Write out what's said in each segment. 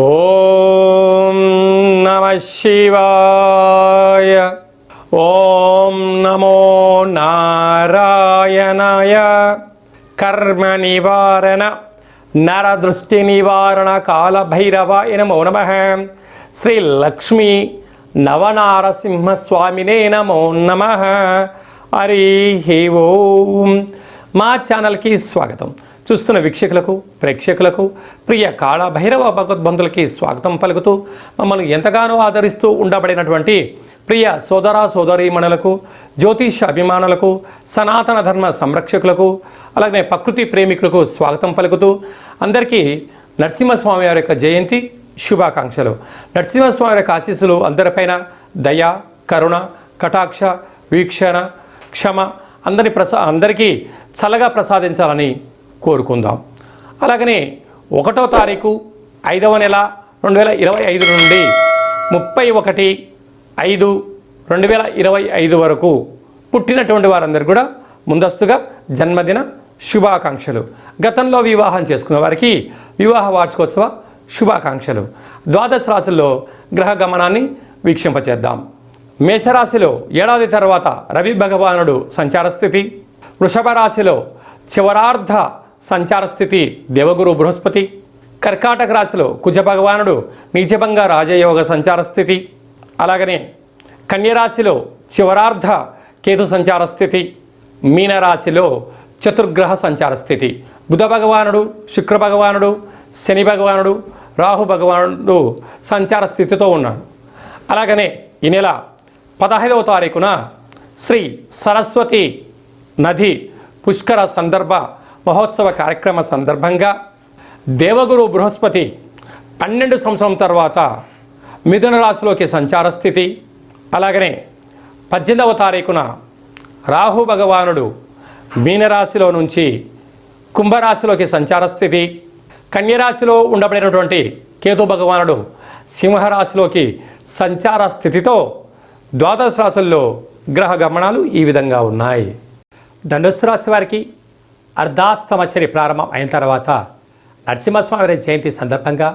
ఓం నమః శివాయ. ఓం నమో నారాయణాయ. కర్మ నివారణ నరదృష్టి నివారణ కాళభైరవాయ నమో నమః. శ్రీ లక్ష్మీ నవనారసింహస్వామినే నమో నమః. హరి ఓం. మా ఛానల్కి స్వాగతం. చూస్తున్న వీక్షకులకు, ప్రేక్షకులకు, ప్రియ కాళభైరవ భగవద్బంధులకి స్వాగతం పలుకుతూ మమ్మల్ని ఎంతగానో ఆదరిస్తూ ఉండబడినటువంటి ప్రియ సోదర సోదరీమణులకు, జ్యోతిష అభిమానులకు, సనాతన ధర్మ సంరక్షకులకు, అలాగే ప్రకృతి ప్రేమికులకు స్వాగతం పలుకుతూ అందరికీ నరసింహస్వామి వారి యొక్క జయంతి శుభాకాంక్షలు. నరసింహస్వామి యొక్క ఆశీస్సులు అందరిపైన దయ, కరుణ, కటాక్ష, వీక్షణ, క్షమ అందరికీ చల్లగా ప్రసాదించాలని కోరుకుందాం. అలాగనే 1వ తారీఖు 5వ నెల 2025 నుండి 31/5/2025 వరకు పుట్టినటువంటి వారందరూ కూడా ముందస్తుగా జన్మదిన శుభాకాంక్షలు. గతంలో వివాహం చేసుకున్న వారికి వివాహ వార్షికోత్సవ శుభాకాంక్షలు. ద్వాదశ రాశుల్లో గ్రహ గమనాన్ని వీక్షింపచేద్దాం. మేషరాశిలో ఏడాది తర్వాత రవి భగవానుడు సంచార స్థితి, వృషభ రాశిలో చివరార్ధ సంచార స్థితి దేవగురు బృహస్పతి, కర్కాటక రాశిలో కుజ భగవానుడు నీచభంగ రాజయోగ సంచార స్థితి, అలాగనే కన్యరాశిలో చివరార్ధ కేతు సంచార స్థితి, మీనరాశిలో చతుర్గ్రహ సంచార స్థితి, బుధ భగవానుడు, శుక్ర భగవానుడు, శని భగవానుడు, రాహు భగవానుడు సంచార స్థితితో ఉన్నాడు. అలాగనే ఈ నెల 15వ తారీఖున శ్రీ సరస్వతి నది పుష్కర సందర్భ మహోత్సవ కార్యక్రమ సందర్భంగా దేవగురు బృహస్పతి 12 సంవత్సరం తర్వాత మిథున రాశిలోకి సంచార స్థితి, అలాగనే 18వ తారీఖున రాహు భగవానుడు మీనరాశిలో నుంచి కుంభరాశిలోకి సంచార స్థితి, కన్యరాశిలో ఉండబడినటువంటి కేతు భగవానుడు సింహరాశిలోకి సంచార స్థితితో ద్వాదశ రాశుల్లో గ్రహ గమనాలు ఈ విధంగా ఉన్నాయి. ధనుస్సు రాశి వారికి అర్ధాష్టమ శని ప్రారంభం అయిన తర్వాత నరసింహస్వామి జయంతి సందర్భంగా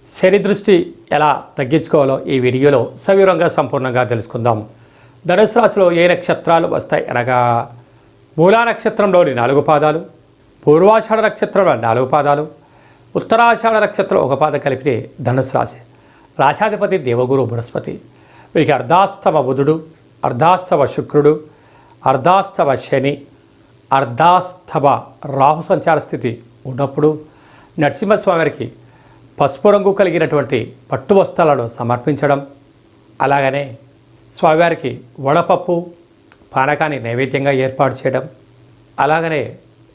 శని దృష్టి ఎలా తగ్గించుకోవాలో ఈ వీడియోలో సవివరంగా సంపూర్ణంగా తెలుసుకుందాం. ధనుస్సు రాశిలో ఏ నక్షత్రాలు వస్తాయి అనగా మూలా నక్షత్రంలోని 4 పాదాలు, పూర్వాషాఢ నక్షత్రంలో 4 పాదాలు, ఉత్తరాషాఢ నక్షత్రం 1 పాదం కలిపితే ధనుస్సు రాశి. రాశాధిపతి దేవగురు బృహస్పతి. వీరికి అర్ధాష్టమ బుధుడు, అర్ధాష్టమ శుక్రుడు, అర్ధాష్టమ శని, అర్ధాష్టమ రాహు సంచార స్థితి ఉన్నప్పుడు నరసింహస్వామి వారికి పసుపు రంగు కలిగినటువంటి పట్టు వస్త్రాలను సమర్పించడం, అలాగనే స్వామివారికి వడపప్పు పానకాన్ని నైవేద్యంగా ఏర్పాటు చేయడం, అలాగనే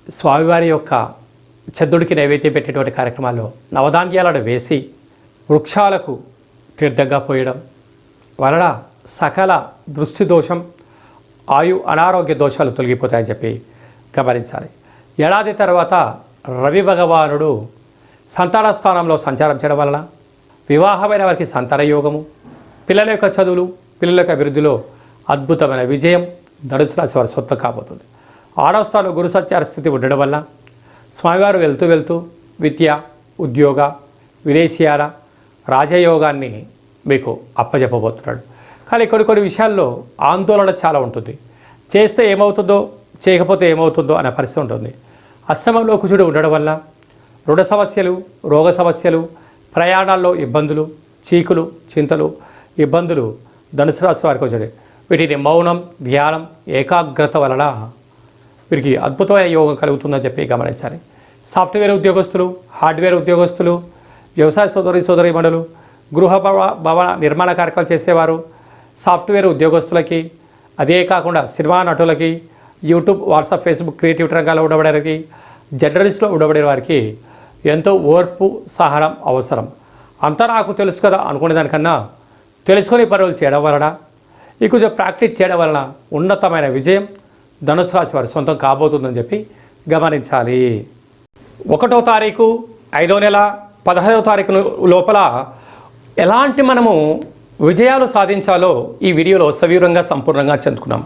స్వామివారి యొక్క చంద్రుడికి నైవేద్యం పెట్టేటువంటి కార్యక్రమాల్లో నవధాన్యాలను వేసి వృక్షాలకు తీర్థంగా పోయడం వలన సకల దృష్టి దోషం, అనారోగ్య దోషాలు తొలగిపోతాయని చెప్పి గమనించాలి. ఏడాది తర్వాత రవి భగవానుడు సంతాన స్థానంలో సంచారం చేయడం వలన వివాహమైన వారికి సంతాన యోగము, పిల్లల యొక్క చదువులు, పిల్లల యొక్క అభివృద్ధిలో అద్భుతమైన విజయం ధనుసు రాశి వారి సొంతం కాబోతుంది. 6వ స్థానంలో గురు సంచార స్థితి ఉండడం వల్ల స్వామివారు వెళ్తూ విద్య, ఉద్యోగ, విదేశీయాల రాజయోగాన్ని మీకు అప్పజెప్పబోతున్నాడు. కానీ కొన్ని విషయాల్లో ఆందోళన చాలా ఉంటుంది. చేస్తే ఏమవుతుందో, చేయకపోతే ఏమవుతుందో అనే పరిస్థితి ఉంటుంది. అష్టమంలో కుజుడు ఉండడం వల్ల రుణ సమస్యలు, రోగ సమస్యలు, ప్రయాణాల్లో ఇబ్బందులు, చీకులు, చింతలు, ఇబ్బందులు ధనుసు రాశి వారికి వచ్చాయి. వీటిని మౌనం, ధ్యానం, ఏకాగ్రత వలన వీరికి అద్భుతమైన యోగం కలుగుతుందని చెప్పి గమనించాలి. సాఫ్ట్వేర్ ఉద్యోగస్తులు, హార్డ్వేర్ ఉద్యోగస్తులు, వ్యవసాయ సోదరీమణులు, గృహ భవన నిర్మాణ కార్యక్రమాలు చేసేవారు, సాఫ్ట్వేర్ ఉద్యోగస్తులకి, అదే కాకుండా సినిమా నటులకి, యూట్యూబ్, వాట్సాప్, ఫేస్బుక్ క్రియేటివ్ రంగాల్లో ఉండబడే వారికి, జర్నలిస్ట్లో ఉండబడే వారికి ఎంతో ఓర్పు, సహనం అవసరం. అంతా నాకు తెలుసు కదా అనుకునే దానికన్నా తెలుసుకొని పనులు చేయడం వలన, ఈ కొంచెం ప్రాక్టీస్ చేయడం వలన ఉన్నతమైన విజయం ధనుసు రాశి వారి సొంతం కాబోతుందని చెప్పి గమనించాలి. 1వ తారీఖు 5వ నెల 15వ తారీఖు లోపల ఎలాంటి మనము విజయాలు సాధించాలో ఈ వీడియోలో సవివరంగా సంపూర్ణంగా చెందుకున్నాం.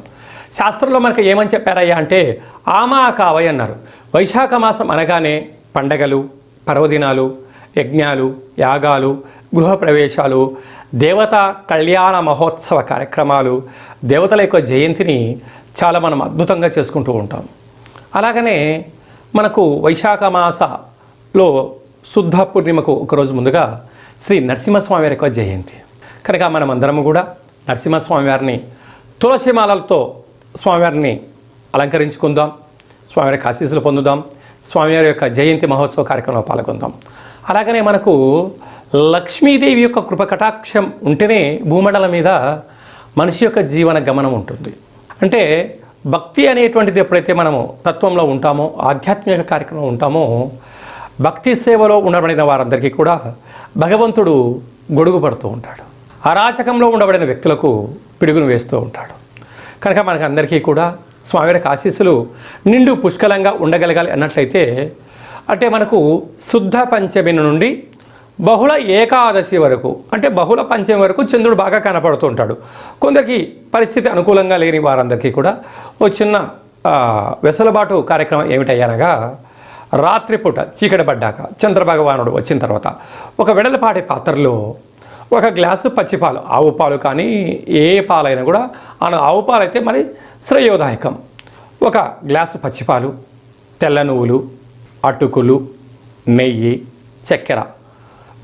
శాస్త్రంలో మనకు ఏమని చెప్పారయ్యా అంటే ఆమా కావయ్య అన్నారు. వైశాఖ మాసం అనగానే పండగలు, పర్వదినాలు, యజ్ఞాలు, యాగాలు, గృహప్రవేశాలు, దేవతా కళ్యాణ మహోత్సవ కార్యక్రమాలు, దేవతల యొక్క జయంతిని చాలా మనం అద్భుతంగా చేసుకుంటూ ఉంటాం. అలాగనే మనకు వైశాఖ మాసలో శుద్ధ పూర్ణిమకు ఒకరోజు ముందుగా శ్రీ నరసింహస్వామి వారి యొక్క జయంతి కనుక మనమందరము కూడా నరసింహస్వామి వారిని తులసిమాలలతో స్వామివారిని అలంకరించుకుందాం, స్వామివారికి ఆశీస్సులు పొందుదాం, స్వామివారి యొక్క జయంతి మహోత్సవ కార్యక్రమంలో పాల్గొందాం. అలాగనే మనకు లక్ష్మీదేవి యొక్క కృపకటాక్షం ఉంటేనే భూమండలం మీద మనిషి యొక్క జీవన గమనం ఉంటుంది. అంటే భక్తి అనేటువంటిది ఎప్పుడైతే మనము తత్వంలో ఉంటామో, ఆధ్యాత్మిక కార్యక్రమంలో ఉంటామో, భక్తి సేవలో ఉండబడిన వారందరికీ కూడా భగవంతుడు గొడుగు పడుతూ ఉంటాడు. అరాచకంలో ఉండబడిన వ్యక్తులకు పిడుగును వేస్తూ ఉంటాడు. కనుక మనకు అందరికీ కూడా స్వామివారికి ఆశీస్సులు నిండు పుష్కలంగా ఉండగలగాలి అన్నట్లయితే అంటే మనకు శుద్ధ పంచమి నుండి బహుళ ఏకాదశి వరకు అంటే బహుళ పంచమి వరకు చంద్రుడు బాగా కనపడుతూ ఉంటాడు. కొందరికి పరిస్థితి అనుకూలంగా లేని వారందరికీ కూడా ఓ చిన్న వెసులుబాటు కార్యక్రమం ఏమిటయ్యానగా రాత్రిపూట చీకటి పడ్డాక చంద్రభగవానుడు వచ్చిన తర్వాత ఒక వెడలపాటి పాత్రలో ఒక గ్లాసు పచ్చిపాలు, ఆవు పాలు కానీ ఏ పాలైనా కూడా ఆవు పాలు అయితే మరి శ్రేయోదాయకం. ఒక గ్లాసు పచ్చిపాలు, తెల్ల నువ్వులు, అటుకులు, నెయ్యి, చక్కెర,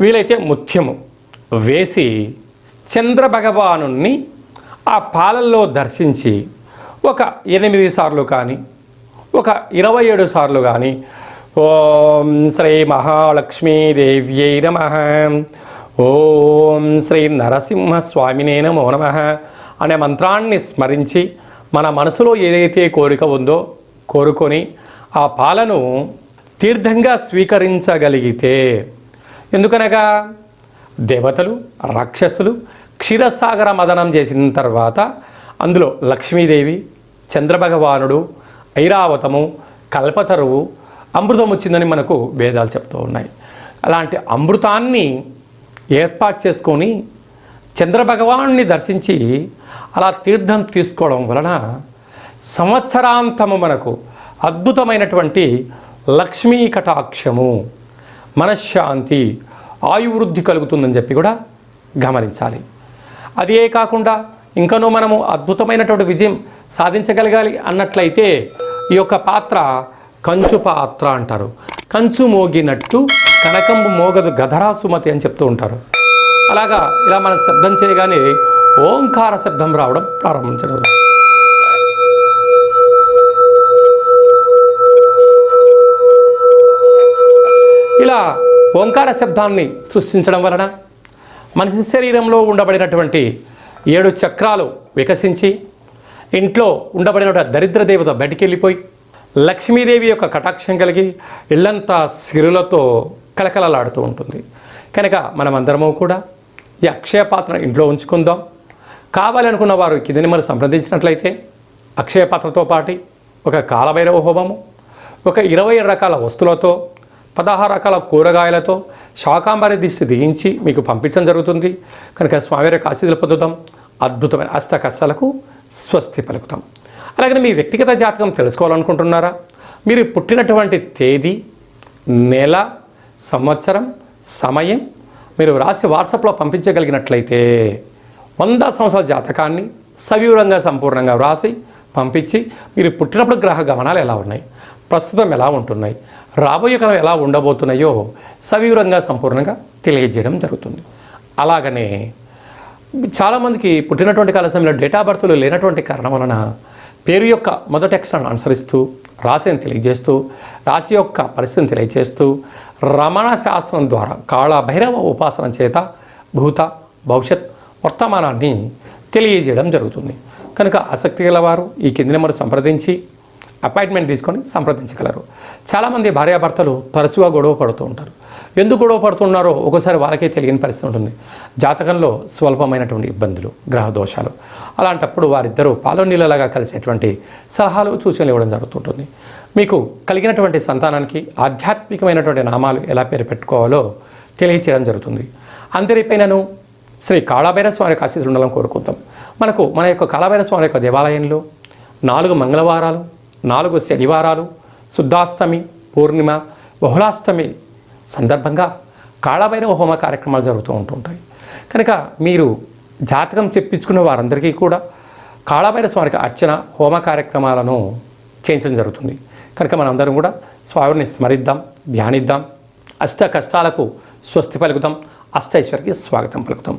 వీలైతే ముత్యము వేసి చంద్రభగవాను ఆ పాలల్లో దర్శించి ఒక 8 సార్లు కానీ ఒక 27 సార్లు కానీ ఓం శ్రీ మహాలక్ష్మీదేవ్యై నమః, ఓం శ్రీ నరసింహస్వామినే నమో నమః అనే మంత్రాన్ని స్మరించి మన మనసులో ఏదైతే కోరిక ఉందో కోరుకొని ఆ పాలను తీర్థంగా స్వీకరించగలిగితే, ఎందుకనగా దేవతలు, రాక్షసులు క్షీరసాగర మదనం చేసిన తర్వాత అందులో లక్ష్మీదేవి, చంద్రభగవానుడు, ఐరావతము, కల్పతరువు, అమృతం వచ్చిందని మనకు వేదాలు చెప్తూ ఉన్నాయి. అలాంటి అమృతాన్ని ఏర్పాటు చేసుకొని చంద్రభగవాన్ని దర్శించి అలా తీర్థం తీసుకోవడం వలన సంవత్సరాంతము మనకు అద్భుతమైనటువంటి లక్ష్మీ కటాక్షము, మనశ్శాంతి, ఆయువృద్ధి కలుగుతుందని చెప్పి కూడా గమనించాలి. అదే కాకుండా ఇంకనూ మనము అద్భుతమైనటువంటి విజయం సాధించగలగాలి అన్నట్లయితే ఈ యొక్క పాత్ర కంచు పాత్ర అంటారు. కంచు మోగినట్టు కనకంబు మోగదు గధరా సుమతి అని చెప్తూ ఉంటారు. అలాగా ఇలా మనం శబ్దం చేయగానే ఓంకార శబ్దం రావడం ప్రారంభించడం. ఇలా ఓంకార శబ్దాన్ని సృష్టించడం వలన మనిషి శరీరంలో ఉండబడినటువంటి 7 చక్రాలు వికసించి ఇంట్లో ఉండబడిన దరిద్ర దేవత బయటికి వెళ్ళిపోయి లక్ష్మీదేవి యొక్క కటాక్షం కలిగి ఇల్లంతా సిరులతో కలకలలాడుతూ ఉంటుంది. కనుక మనమందరము కూడా ఈ అక్షయ పాత్ర ఇంట్లో ఉంచుకుందాం. కావాలనుకున్న వారు కిందని మనం సంప్రదించినట్లయితే అక్షయ పాత్రతో పాటు ఒక కాలభైరవ హోమము, ఒక 20 రకాల వస్తువులతో, 16 రకాల కూరగాయలతో శాకాంబరి దిష్టి దిగించి మీకు పంపించడం జరుగుతుంది. కనుక స్వామివారి ఆశీస్సులు పొందుతాం. అద్భుతమైన అష్ట కష్టాలకు స్వస్తి పలుకుతాం. అలాగే మీ వ్యక్తిగత జాతకం తెలుసుకోవాలనుకుంటున్నారా? మీరు పుట్టినటువంటి తేదీ, నెల, సంవత్సరం, సమయం మీరు రాసి వాట్సాప్లో పంపించగలిగినట్లయితే 100 సంవత్సరాల జాతకాన్ని సవివరంగా సంపూర్ణంగా వ్రాసి పంపించి మీరు పుట్టినప్పుడు గ్రహ గమనాలు ఎలా ఉన్నాయి, ప్రస్తుతం ఎలా ఉంటున్నాయి, రాబోయే కాలం ఎలా ఉండబోతున్నాయో సవివరంగా సంపూర్ణంగా తెలియజేయడం జరుగుతుంది. అలాగనే చాలామందికి పుట్టినటువంటి కాల సమయంలో డేటా బర్త్లు లేనటువంటి కారణం వలన పేరు యొక్క మొదటి అక్షరాన్ని అనుసరిస్తూ రాశిని తెలియజేస్తూ రాశి యొక్క పరిస్థితిని తెలియజేస్తూ రమణ శాస్త్రం ద్వారా కాళభైరవ ఉపాసన చేత భూత, భవిష్యత్, వర్తమానాన్ని తెలియజేయడం జరుగుతుంది. కనుక ఆసక్తి గలవారు ఈ కింది నెంబర్ సంప్రదించి అపాయింట్మెంట్ తీసుకొని సంప్రదించగలరు. చాలామంది భార్యాభర్తలు తరచుగా గొడవ పడుతూ ఉంటారు. ఎందుకు గొడవ పడుతున్నారో ఒకసారి వాళ్ళకే తెలియని పరిస్థితి ఉంటుంది. జాతకంలో స్వల్పమైనటువంటి ఇబ్బందులు, గ్రహ దోషాలు, అలాంటప్పుడు వారిద్దరూ పాలు నీళ్ళలాగా కలిసేటువంటి సలహాలు, సూచనలు ఇవ్వడం జరుగుతుంటుంది. మీకు కలిగినటువంటి సంతానానికి ఆధ్యాత్మికమైనటువంటి నామాలు ఎలా పేరు పెట్టుకోవాలో తెలియచేయడం జరుగుతుంది. అందరిపైనను శ్రీ కాళభైరవ స్వామి ఆశీస్సులు ఉండాలని కోరుకుంటాం. మన యొక్క కాళభైరవ స్వామి యొక్క దేవాలయంలో 4 మంగళవారాలు, 4 శనివారాలు, శుద్ధాష్టమి, పూర్ణిమ, బహుళాష్టమి సందర్భంగా కాళభైరవ హోమ కార్యక్రమాలు జరుగుతూ ఉంటుంటాయి. కనుక మీరు జాతకం చెప్పించుకున్న వారందరికీ కూడా కాళభైరవ స్వామికి అర్చన హోమ కార్యక్రమాలను చేయించడం జరుగుతుంది. కనుక మనందరం కూడా స్వామిని స్మరిద్దాం, ధ్యానిద్దాం, అష్ట కష్టాలకు స్వస్తి పలుకుతాం, అష్టైశ్వర్యకి స్వాగతం పలుకుతాం.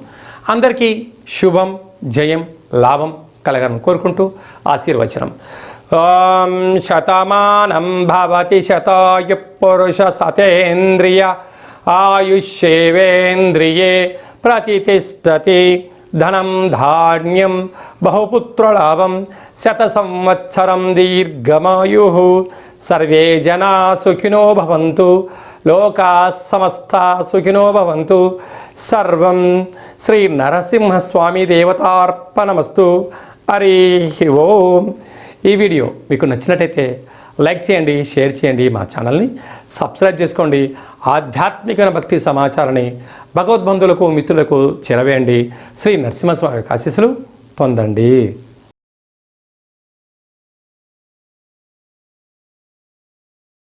అందరికీ శుభం, జయం, లాభం కలగాలని కోరుకుంటూ ఆశీర్వచనం. ఓం శతమానం భవతి శతాయు పురుష సతేంద్రియ ఆయుష్యేవేంద్రియే ప్రతిష్టతి. ధనం ధాన్యం బహుపుత్రలాభం శత సంవత్సరం దీర్ఘమాయు. సర్వే జనా సుఖినో భవంతు, లోకా సమస్తా సుఖినో భవంతు. సర్వం శ్రీ నరసింహస్వామి దేవతార్పణమస్తు. హరి ఓం. ఈ వీడియో మీకు నచ్చినట్టయితే లైక్ చేయండి, షేర్ చేయండి, మా ఛానల్ని సబ్స్క్రైబ్ చేసుకోండి. ఆధ్యాత్మిక భక్తి సమాచారాన్ని భగవద్బంధువులకు, మిత్రులకు చేరవేయండి. శ్రీ నరసింహస్వామి ఆశీస్సులు పొందండి.